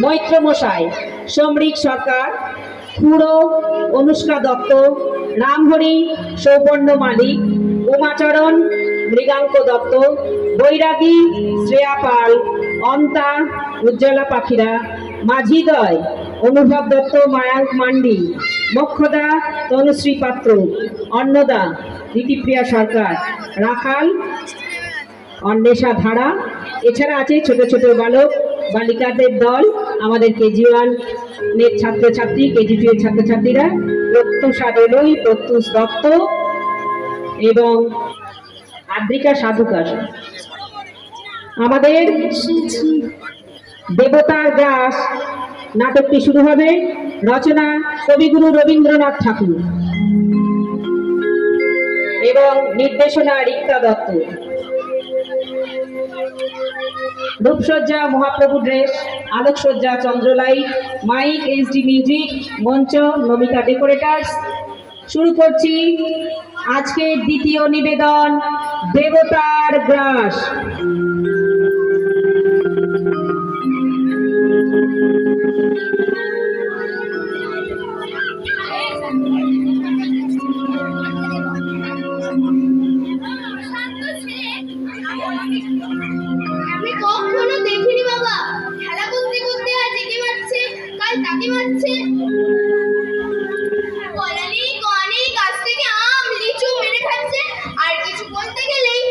মৈত্র মশাই, সমরিক সরকার, খুড়ো অনুষ্কা দত্ত, রামহরি সৌপর্ণ মালিক, উমাচরণ মৃগাঙ্ক দত্ত, বৈরাগী শ্রেয়া পাল, অন্তা উজ্জ্বলা পাখিরা, মাঝিদয় অনুভব দত্ত, মায়াঙ্ক মান্ডি, মোক্ষদা তনুশ্রী পাত্র, অন্নদা নীতিপ্রিয়া সরকার, রাখাল অন্বেষা ধারা। এছাড়া আছে ছোট ছোট বালক বালিকাদের দল, আমাদের কেজি 1 এর ছাত্রছাত্রী, কেজি 2 এর ছাত্রছাত্রীরা, প্রত্যুষা দলুই, প্রত্যুষ দত্ত এবং আদ্রিকা সাধুকার। আমাদের দেবতার গ্রাস নাটকটি শুরু হবে। রচনা কবিগুরু রবীন্দ্রনাথ ঠাকুর এবং নির্দেশনা রিক্তা দত্ত। রূপসজ্জা মহাপ্রভু ড্রেস, আলোকসজ্জা চন্দ্রলাই, মাইক এইচডি মিউজিক, মঞ্চ নমিতা ডেকোরেটার্স। শুরু করছি আজকের দ্বিতীয় নিবেদন, দেবতার গ্রাস। আমি কখনো দেখিনি বাবা, খেলা করতে করতে আজ একে মারছে, কাল তাকে মারছে। কলালি কনে গাছ থেকে আম লিচু মেরে খাচ্ছে, আর কিছু বলতে গেলেই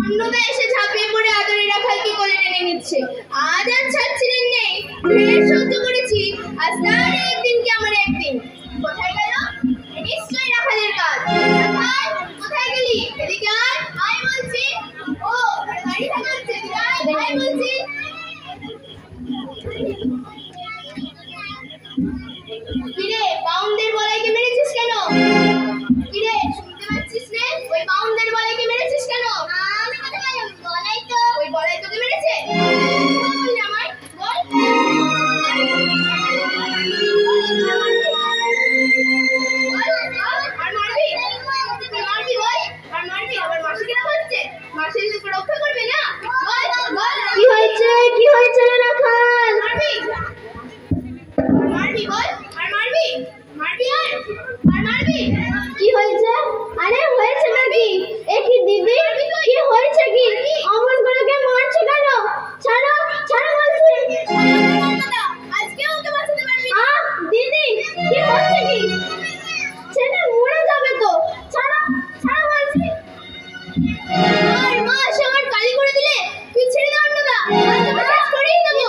অন্নদা এসে ঝাঁপিয়ে পড়ে আদরে রাখালকে কোলে টেনে নিচ্ছে। আজ আর ছাড়ছিলেন নেই, ঢের সহ্য করেছি, আজ তার একদিন কি আমার একদিন। কোথায় গেল? নিশ্চয়ই রাখালের কাজ। রাখাল কোথায় গেলি? এদিকে আয়, আয় বলছি। ও গাড়ি থামাচ্ছে, আয় বলছি। কিরে, বাউন্ডের বলাইকে মেরেছিস কেন? কিরে, শুনতে পাচ্ছিস রে? ওই বাউন্ডের বলাইকে মেরেছিস কেন? আমি কোথায় গেলাম? বলাই তো। ওই বলাই তোকে মেরেছে? বল আমায়, বল। আর মারবি? মারবি বল, আর মারবি? আবার মাসি কেন বলছে? মাসি তোকে রক্ষা করবে না? বল, বল। কি হয়েছে? কি হয়েছে রাখাল? মারবি? মারবি বল, আর মারবি? মারবি আর মারবি? কি হয়েছে? আরে হয়েছে নাকি? এ কি দিদি, কি হয়েছে কি? অমন করে কে মারছে কেন? ছাড়ো, ছাড়ো বলছি। আজকে ওকে বাঁচাতে পারবি না। দিদি, কি হচ্ছে কি? ছেলে মরে যাবে তো। ছাড়ো, ছাড়ো বলছি। আর মা এসে আমার কালি করে দিলে, তুই ছেড়ে দাও অন্নদা, আজ তোকে শেষ করেই দেবো।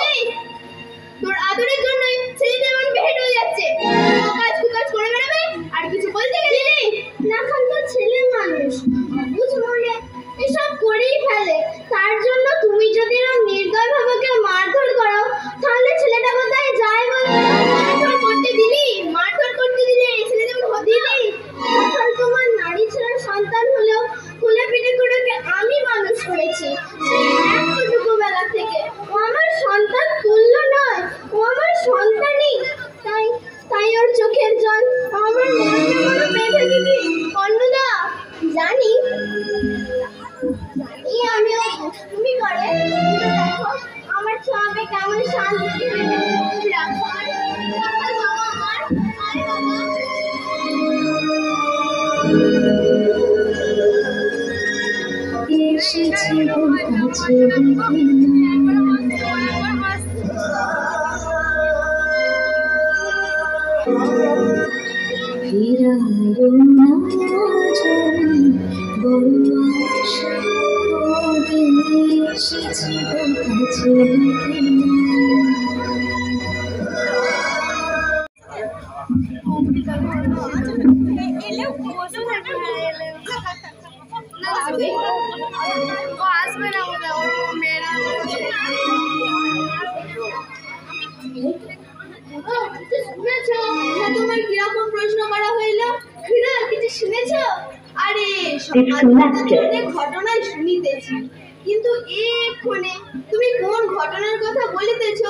তোর আদরের জন্যই ছেলেটা এমন বেহেট হয়ে যাচ্ছে। কাজ কুকাজ করে বেড়াবে, আর কিছু বলতে গেলে রাখাল তো ছেলে মানুষ, বুঝ মনে এসব করেই ফেলে। তার জন্য তুমি যদি এরকম নির্দয় ভাবে কেউ মারধর করো, তাহলে ছেলেটা কোথায় যায় বলো? মারধর করতে দিলি, মারধর করতে দিলে ছেলে যেমন দিলি। রাখাল তোমার নারী ছেলের সন্তান হলেও কোলে পিঠে করে আমি মানুষ করেছি সেই এতটুকু বেলা থেকে। ও আমার সন্তান তুল্য নয়, ও আমার সন্তানই। তাই তাই ওর চোখের জল আমার মনে বেঁধে দিবি অন্নদা। জানি জানি আমি ও দুষ্টুমি করে, কিন্তু দেখো আমার ছোঁয়াবে কেমন শান্তি। রাখাল, রাখাল বাবা আমার, আয় বাবা। এসেছি কাছে আসবে না বলে ওর মেয়েরা শুনেছ তোমার কিরকম প্রশ্ন করা হইল? কিছু শুনেছ? আরে ঘটনায় শুনিতেছি, কিন্তু এক্ষণে তুমি কোন ঘটনার কথা বলিতেছ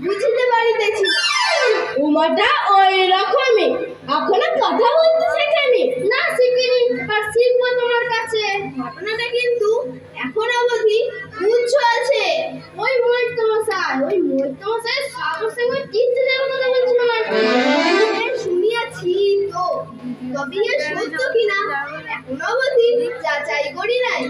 বুঝিতে পারিতেছি। উমাটা ওই রকমই, এখনো কথা বলতে শেখেনি না? শিখিনি, আর শিখবো তোমার কাছে। ঘটনাটা কিন্তু এখন অবধি উচ্চ আছে। ওই মৈত্র মশাই, যাচাই করি নাই।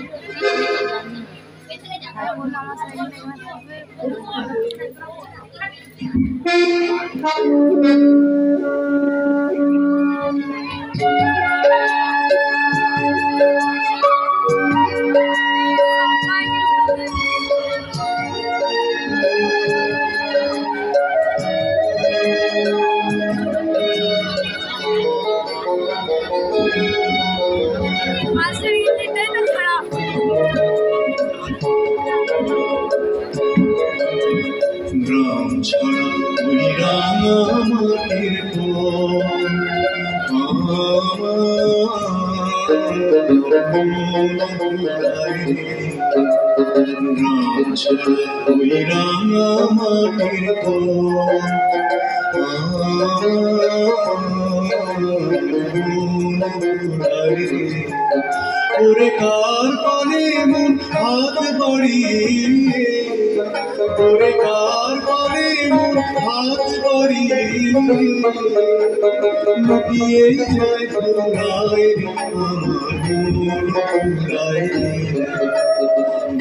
গ্রাম ছাড়া ওই রাঙা মাটির গ্রাম ছাড়া ওই রাঙা মাটির ওরে কার বলে মন হাত বাড়িয়ে ওরে কার বলে মন হাত বাড়িয়ে লুকিয়ে যায় ফুরায় আমার মন ফুরায়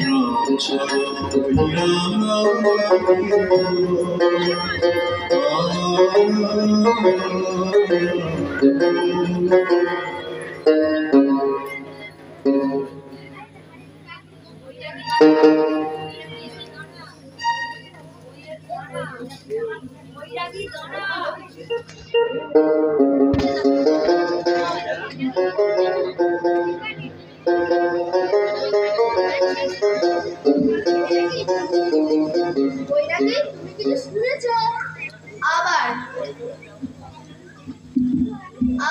গ্রাম ছাড়া ওই রাঙা বৈরাগী, তুমি কিছু শুনেছ? আবার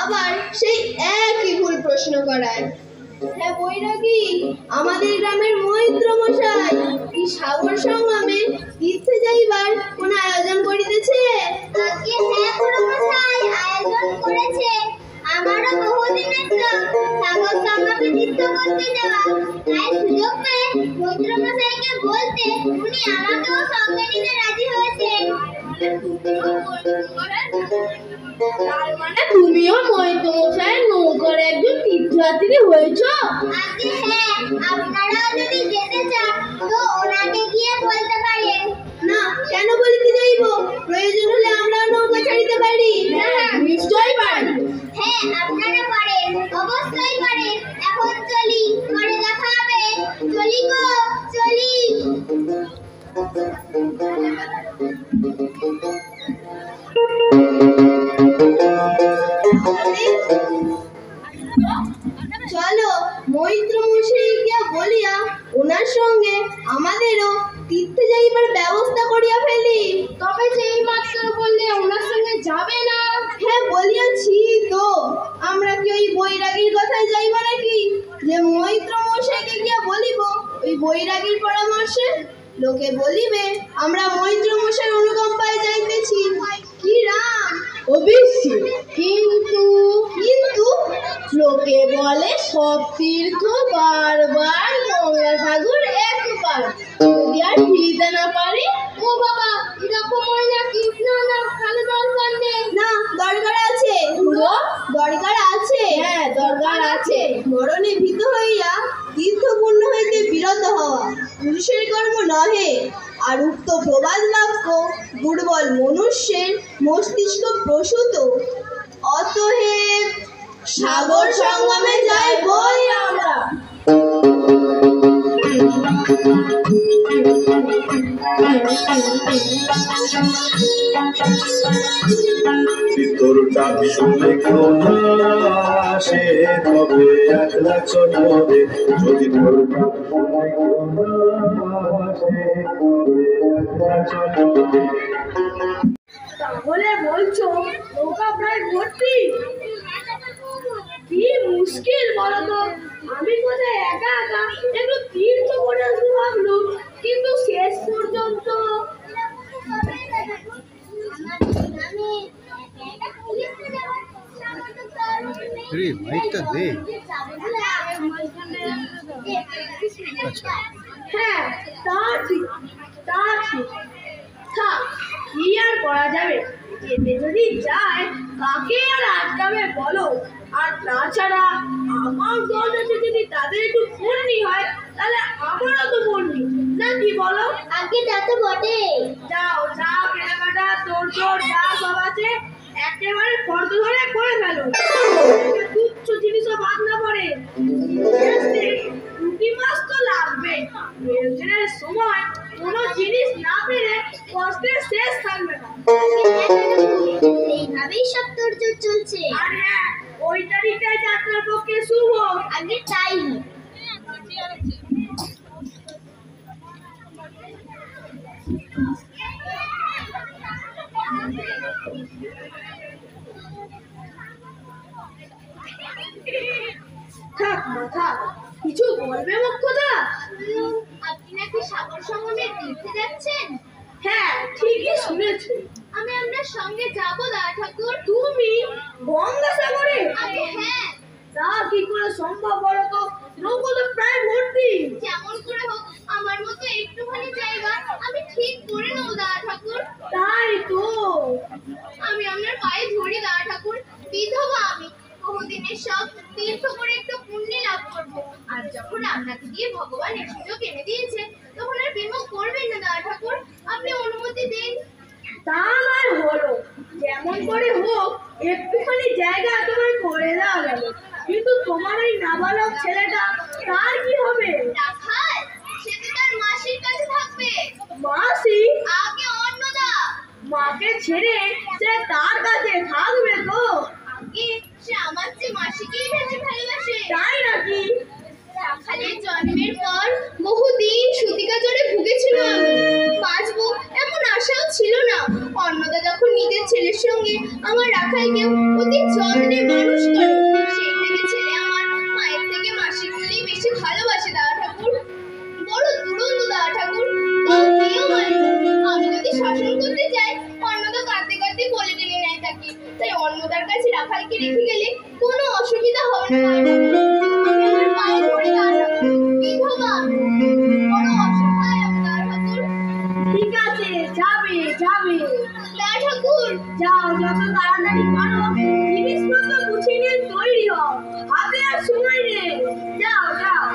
আবার সেই একই ভুল প্রশ্ন করায়। হ্যাঁ বৈরাগী, আমাদের গ্রামের মৈত্র মশাই কি সাগর সঙ্গমে তীর্থে যাইবার কোন আয়োজন করিতেছে? আজকে হ্যাঁ বড় মশাই আয়োজন করেছে। আমারও বহুদিনের শখ সাগর সঙ্গমে তীর্থ করতে যাওয়া, তাই সুযোগ পেয়ে মৈত্র মশাইকে বলতে উনি আমাকেও সঙ্গে নিতে রাজি হয়েছেন। তার মানে তুমিও মৈত্র মশাইয়ের নৌকার একজন তীর্থযাত্রী হয়েছ? আজকে হ্যাঁ, আপনারাও যদি যেতে চান তো ওনাকে গিয়ে বলতে পারেন। না, কেন বলতে যাইব? প্রয়োজন হলে আমরা নৌকা ছাড়িতে পারি। হ্যাঁ, নিশ্চয়ই পারি। হ্যাঁ, আপনারা পারেন, অবশ্যই পারেন। এখন চলি, পরে দেখা হবে। চলি গো, চলি। চলো মৈত্র মশাইকে বলিয়া ওনার সঙ্গে আমাদেরও তীর্থে যাইবার ব্যবস্থা করিয়া ফেলি। তবে সেই মাত্র বললে ওনার সঙ্গে যাবে না? হ্যাঁ বলিয়াছি তো, আমরা কি ওই বৈরাগীর কথায় যাইব নাকি যে মৈত্র মশাইকে গিয়া বলিব ওই বৈরাগীর পরামর্শে? লোকে বলিবে আমরা মৈত্র মশাইয়ের অনুকম্পায় যাইতেছি। কি রাম, অবশ্যই। কিন্তু কিন্তু লোকে বলে সব তীর্থ বারবার গঙ্গাসাগর একবার, যদি আর ফিরিতে না পারি। ও বাবা, এরকম হয় নাকি? না না, তাহলে দরকার নেই। না, দরকার আছে। দরকার আছে? হ্যাঁ, দরকার আছে। মরণে ভীত হইয়া তীর্থপূর্ণ হইতে বিরত হওয়া পুরুষের কর্ম নহে। আর উক্ত প্রবাদ বাক্য দুর্বল মনুষ্যের মস্তিষ্ক প্রসূত। অতএব সাগর সঙ্গমে যাইবই আমরা। তোর ডাক শুনে কেউ না আসে, তবে একলা চলো রে। যদি তোর ডাক শুনে কেউ না আসে, তবে একলা চলো রে। তাহলে বলছো নৌকা প্রায় ভর্তি? কি মুশকিল বলতো, আমি কোথায় একা একা একটু তীর্থ করে আসবো ভাবলুম, কিন্তু শেষ পর্যন্ত মাইকটা দে। হ্যাঁ, তা ঠিক, তা ঠিক। থাক, কি আর করা যাবে? যেতে যদি যায় কাকে আর আটকাবে বলো? আর তাছাড়া আমার দল আছে, যদি তাদের একটু প্রয়োজনের সময় কোনো জিনিস না পেলে কষ্টের শেষ থাকবে না। এইভাবেই সব তোড়জোড় চলছে। আর হ্যাঁ, ওই তারিখটাই যাত্রার পক্ষে শুভ। আগে তাই থাক মা থাক, কিছু বলবে মুখ্যদা? আপনি নাকি সাগর সঙ্গমে তীর্থে যাচ্ছেন? হ্যাঁ, ঠিকই শুনেছো। আমি আপনার সঙ্গে যাবো দাদা ঠাকুর। তুমি গঙ্গাসাগরে? আগে হ্যাঁ, তা কি করে সম্ভব বলো তো? নৌকো তো প্রায় ভর্তি। যেমন করে হোক আমার মতো একটুখানি জায়গা আমি ঠিক করে নেবো দাদা ঠাকুর। তাই তো। আমি আপনার পায়ে ধরি দাদা ঠাকুর। বিধবা আমি, বহুদিনের সব তীর্থ করে একটু পুণ্য লাভ করবো। আর যখন আপনাকে দিয়ে ভগবান এই সুযোগ এনে দিয়েছে, তখন আর বিমুখ করবেন না দাদা ঠাকুর। আপনি অনুমতি দিন। তা নয় হলো, যেমন করে হোক একটুখানি জায়গা তোমায় করে দেওয়া গেল। কিন্তু তোমার ওই নাবালক ছেলেটা, তার কি হবে? রাখাল, সে তো তার মাসির কাছে থাকবে। মাসি? আগে অন্নদা। মাকে ছেড়ে সে তার কাছে থাকবে তো? আগে সে আমার চেয়ে মাসিকেই বেশি ভালোবাসে। তাই নাকি? রাখালের জন্মের পর বহুদিন সুতিকা জ্বরে ভুগেছিল আমি। বাঁচবো এমন আশাও ছিল না। অন্নদা যখন নিজের ছেলের সঙ্গে আমার রাখালকে অতি যত্নে মানুষ করে, সেই থেকে ছেলে আমার মায়ের থেকে মাসি বললেই বেশি ভালোবাসে দাদা ঠাকুর। বড় দুরন্ত দাদা ঠাকুর, তাও কেউ মানে না। আমি যদি শাসন করতে যাই, অন্নদা কাঁদতে কাঁদতে কোলে টেনে নেয় তাকে। তাই অন্নদার কাছে রাখালকে রেখে গেলে কোনো অসুবিধা হবে না দাদা ঠাকুর। আমি আমার পায়ে ধরে দাদা ঠাকুর, বিধবা আমি, বড় অসহায় আমি দাদা ঠাকুর। ঠিক আছে, যাবে যাবে। দাদা ঠাকুর, যাও, যত তাড়াতাড়ি পারো জিনিসপত্র গুছিয়ে নিয়ে তৈরি হও। হাতে আর সময় নেই। যাও যাও।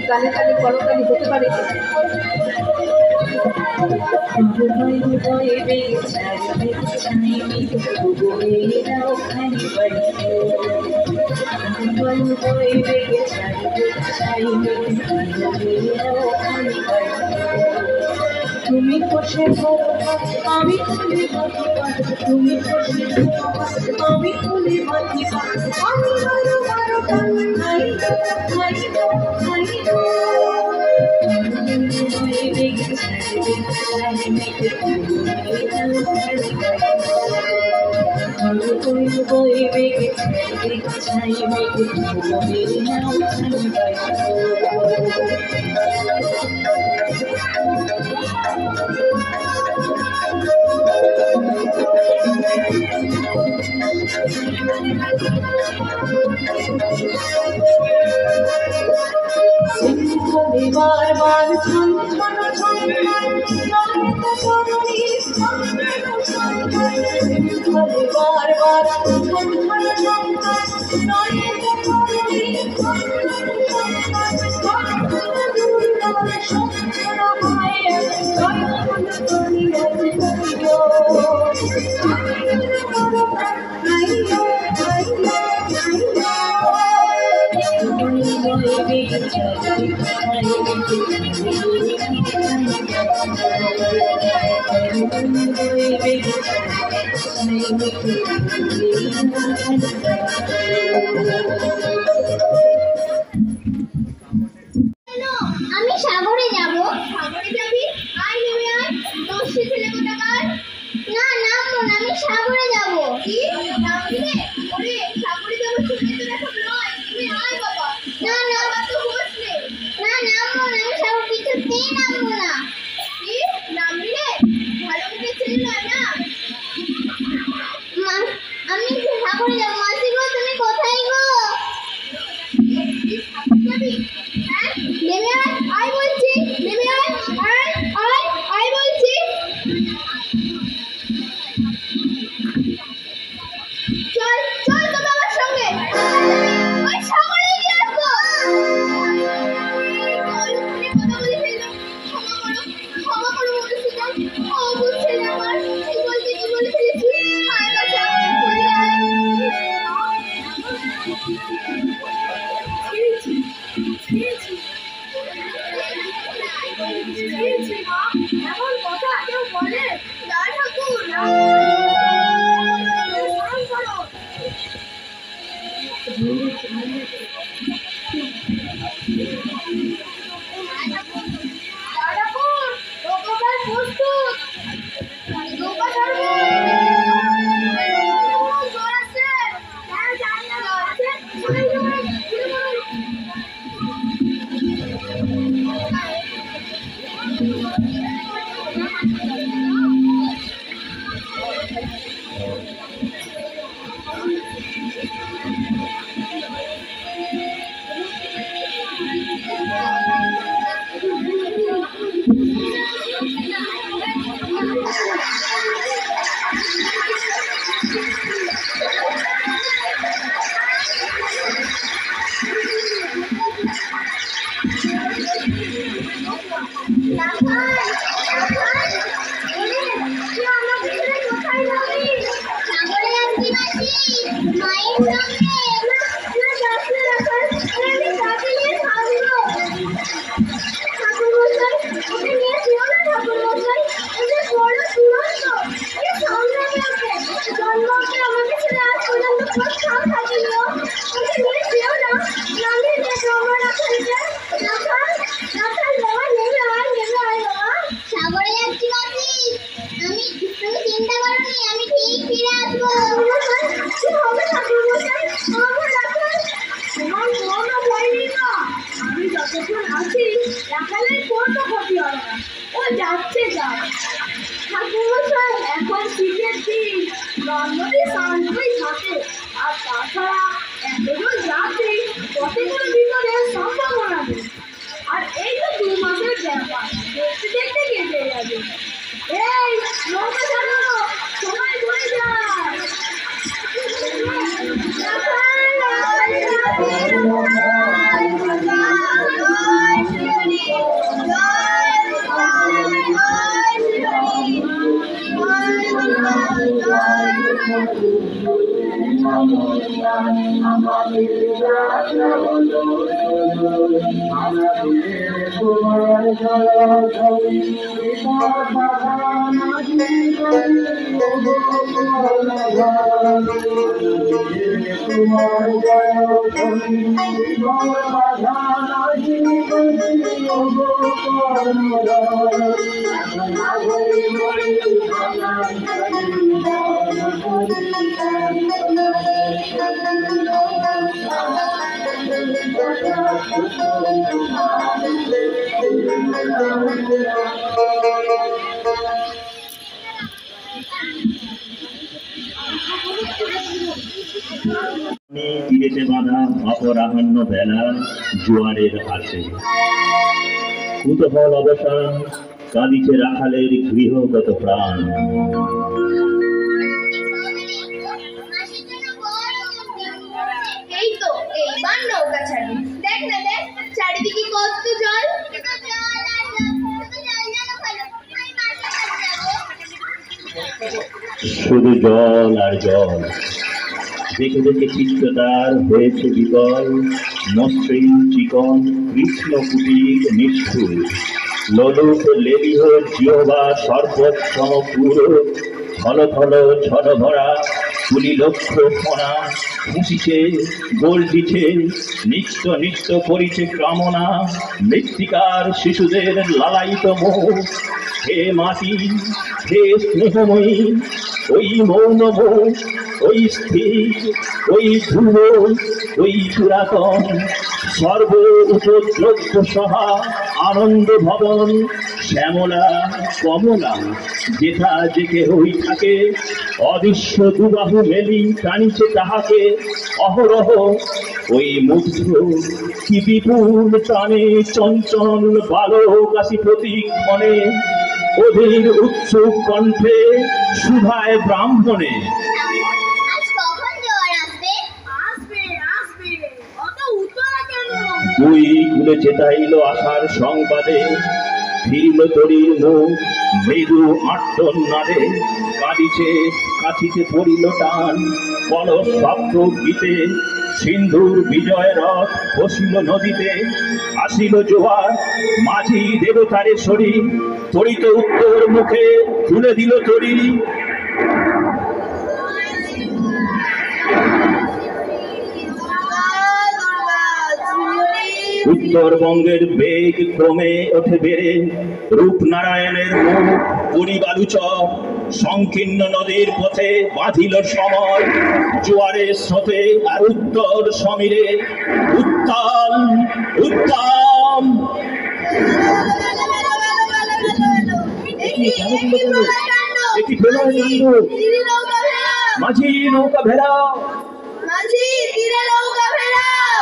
গানে গানে কলকালি হতে পারে। তুমি বসে আমি খুলে তুমি বসে আমি খুলে আমি বারো বারো খাই খাই খাই বার বার ছন ছন ছন বার বার ছন আমি সাগরে যাব। সাগরে যাবি? আয় নেমে আয়, দস্যি ছেলে কোথাকার। না নামবো না, আমি সাগরে যাব। কি নামবি রে? ওরে সাগরে যাব শুনলে তো দেখো নয়, তুমি আয় বাবা। না না বাবা, তো হোস রে। না নামবো না, আমি সাগর কিছুতেই নামবো না। কি নামবি রে? ভালো মুখে ছেলে নয় না। মা, আমি সাগরে যাব। মাসি গো, তুমি কোথায় গো? যাবি? হ্যাঁ, নেমে আয়, আয় বলছি, নেমে আয়, আয় আয় আয় বলছি। তীরেতে বাঁধা অপরাহ্ন বেলা জোয়ারের আসে, কুতূহল অবসান কাঁদিছে রাখালের গৃহগত প্রাণ। এই তো এইবার নৌকা ছাড়ি, দেখ না দেখ চারিদিকে কত জল। শুধু জল আর জল, দেখে দেখে চিত্ততার হয়েছে বিকল, মসৃণ চিকন কৃষ্ণ কুটির নিষ্ঠুর, ললুক লেলিহ জিহবা সর্বোত্তম পুরো, থল থল ছল ভরা কুলি লক্ষ ফোনা, খুশিছে গর্জিছে নিত্য নিত্য করিছে কামনা, মৃত্তিকার শিশুদের লালায়িত মুখ। হে মাটি, হে স্নেহময়ী, ওই মৌন মুখ, ওই স্থির, ওই ধ্রুব, ওই পুরাতন সর্ব উপদ্রব্য সহা আনন্দ ভবন, শ্যামলা কমলা যেথা যে কেহই থাকে, অদৃশ্য দুবাহু মেলি টানিছে তাহাকে অহরহ। ওই মুগ্ধ কি বিপুল প্রাণে চঞ্চল বালক আসি প্রতিক্ষণে, অধীর উৎসুক কণ্ঠে সুধায় ব্রাহ্মণে। দুই কুলে চেতাইল আশার সংবাদে, ফিরিল তরীর মুখ মৃদু আর্তনাদে, কাঁদিছে কাঁথিতে পড়িল টান কলস শব্দ গীতে, সিন্ধুর বিজয় রথ বসিল নদীতে, আসিল জোয়ার মাঝি দেবতারে শরীর, তরিত উত্তর মুখে তুলে দিল তরি। উত্তরবঙ্গের বেগ ক্রমে ওঠে বেড়ে, রূপনারায়ণের মুখ পরিবালুচর, সংকীর্ণ নদীর পথে বাঁধিল সময়, জোয়ারের স্রোতে আর উত্তর সমীরে উত্তাল উত্তম। এটি ফেরাও কাণ্ড। তীরে নৌকা ফেরাও, মাঝি নৌকা ভেড়াও, মাঝি তীরে নৌকা ফেরাও।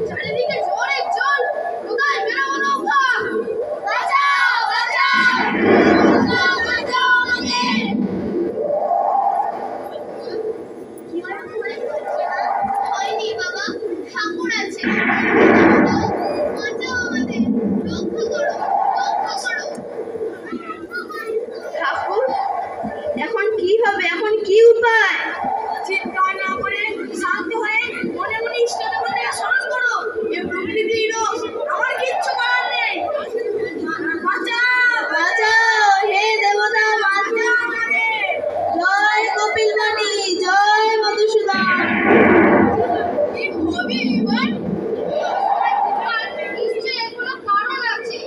চারিদিকে জোরে জল, নৌকায় ফেরাও নৌকা। বাঁচাও বাঁচাও, বাঁচাও বাঁচাও আমাদের। হয়নি বাবা, ঠাকুর আছে, বাঁচাও আমাদের, রক্ষা করো, রক্ষা করো। ঠাকুর, এখন কি হবে, এখন কি উপায়? চিৎকার না করে শান্ত হয়ে মনে মনে ইষ্ট দেবতাকে স্মরণ করো। এ প্রকৃতির রোগ, আমার কিচ্ছু করার নেই। বাঁচাও বাঁচাও, হে দেবতা বাঁচাও আমাদের। জয় কপিলমণি, জয় মধুসূদন। কি হবে এবার? নিশ্চয়ই এর কোনো কারণ আছে।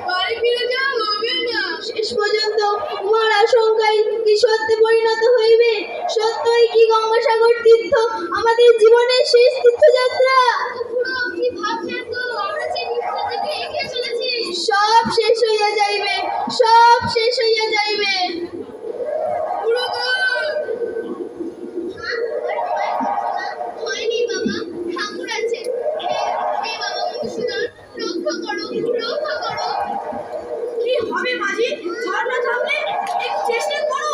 বাড়ি ফিরে যাওয়া হবে না। শেষ পর্যন্ত উমার আশঙ্কায় কি সত্যে পরিণত হইবে? সত্যই কি গঙ্গাসাগর তীর্থ আমাদের জীবনের শেষ তীর্থযাত্রা? কি ভাবছেন তো? আমরা যে তীর্থ থেকে এগিয়ে চলেছি, সব শেষ হইয়া যাইবে, সব শেষ হইয়া যাইবে। হয়নি বাবা, ঠাকুর আছে। হে বাবা মধুসূদন, রক্ষা করো, রক্ষা করো। কি হবে মাঝি? ঝর্ণা থামলে একটু চেষ্টা করো।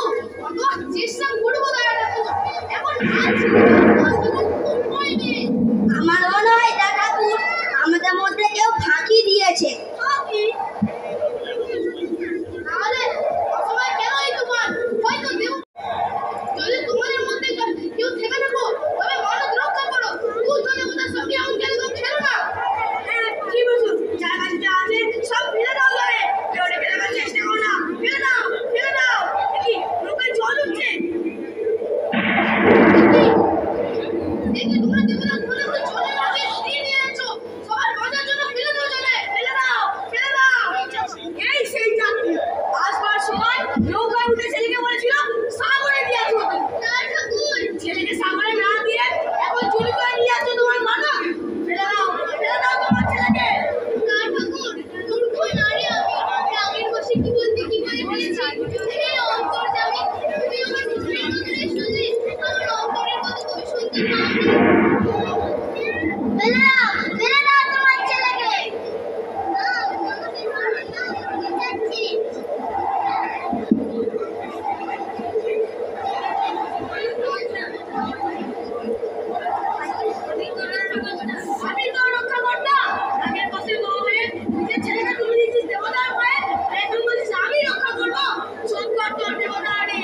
চেষ্টা করবো ঠাকুর, এখন আমার মনে হয় ঠাকুর আমাদের মধ্যে কেউ ফাঁকি দিয়েছে। ফাঁকি? তাহলে অসময় কেন এই তুফান? হয়তো দেব যদি তোমাদের মধ্যে কেউ থেকে থাকো, তবে মানব রক্ষা করো। বুদ্ধ দেবতার সঙ্গে এমন কেন খেলো না। কি বলছো? জায়গা যেটা আছে সব ফেলে দাও ধরে। কেউ ফেলে দেওয়ার চেষ্টা করো না। ফেলে দাও, ফেলে দাও। কি নৌকায় জল উঠছে? দেখি তোমরা দেবতার কোলে করে জলে নামে দিয়ে নিয়েছো। সবার বাঁচার জন্য ফেলে দাও জলে। ফেলে দাও, ফেলে দাও। এই সেই যাত্রী আসবার সময় নৌকায় উঠে ছেলেকে বলেছিল সাগরে দিয়ে আসো। তার ঠাকুর ছেলেকে সাগরে না দিয়ে এখন চুরি করে নিয়ে যাচ্ছে তোমার মানা। ফেলে দাও তোমার ছেলেকে। তার ঠাকুর মূর্খ নারী আমি, রাগের বশে কি বলতে কি করে ফেলেছি। হে অন্তর্যামী, তুমি আমার মুখের মধ্যে শুনলে, আমার অন্তরের কথা তুমি শুনতে পাওনি। ফেলে দাও তোমার ছেলেকে। আমি তো রক্ষা করতাম, রাগের বশে হয়ে নিজের ছেলেকে তুমি দিচ্ছিস দেবতার ভয়ে, আর এখন বলছিস আমি রক্ষা করবো। সত্য তোর দেবতা আনি,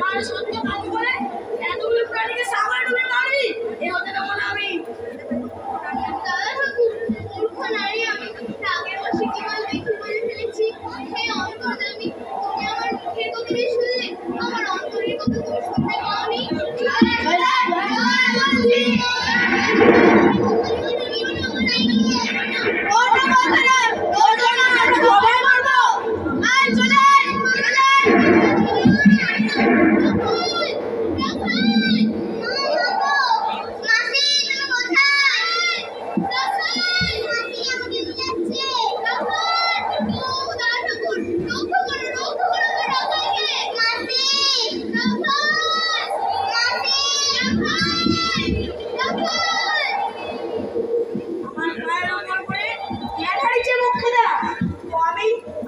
আর সত্য কাজ করে এতগুলো প্রাণীকে সাগরে ডুবে মারবি, এ হতে দেবো না আমি। দাদা ঠাকুর মূর্খ নারী আমি, রাগের বশে কি বলতে কি বলে ফেলেছি। হে অন্তর্যামী, তুমি আমার মুখের কথা শুনলে, আমার অন্তরের কথা তুমি শুনতে পাওনি।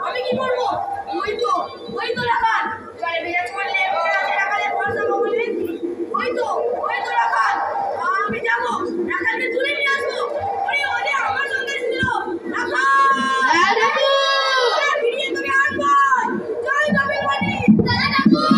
আমি কি করবো? ওই তো রাখাল জলে ভেজা চললে রাখালে পয়সা বলে। ওই তো রাখাল, আমি যাবো রাখালকে তুলে নিয়ে আসবো। ওরে আমার সঙ্গে ছিল রাখাল। ফিরিয়ে তোকে আনবো। জয় কপিলমণি। দাদা ঠাকুর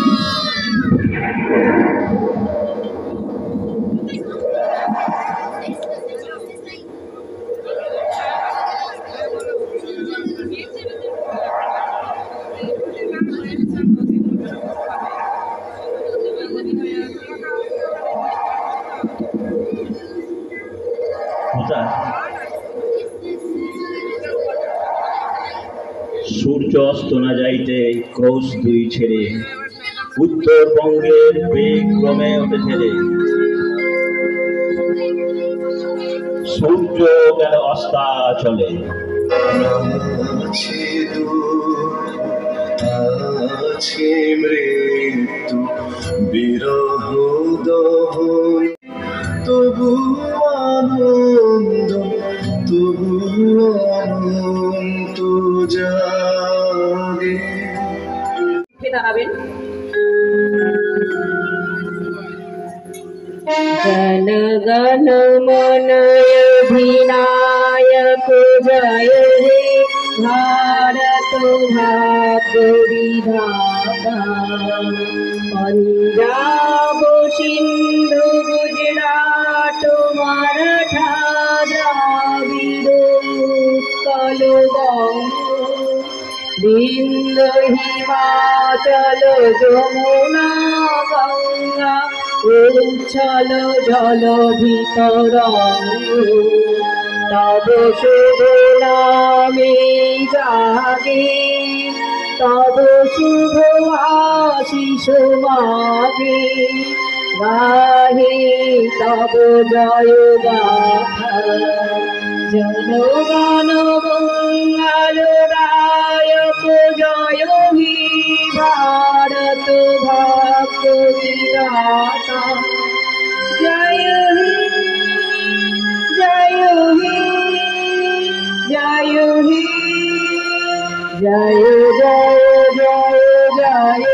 সূর্য অস্ত না যাইতে ক্রোশ দুই ছেড়ে উত্তরবঙ্গের বেগ ক্রমে ওঠে ছেড়ে। সূর্য গেল অস্তাচলে। আছে মৃত্যু বিরহ দহন, তবু আনন্দ, তবু অনন্ত জাগে। দাঁড়াবেন। जन गण मन अधिनायक जय हे भारत भाग्य विधाता। पंजाब सिंधु गुजरात मराठा द्राविड़ उत्कल बंग, विंध्य हिमाचल यमुना गंगा उच्छल जलधि तरंग। तब शुभ नामे जागे, तब शुभ आशीष मागे। गाहे तब जय गाथा, जनगण मंगलदायक जय हे भारत भाग्य विधाता। जय हे जय हे जय हे जय जय जय जय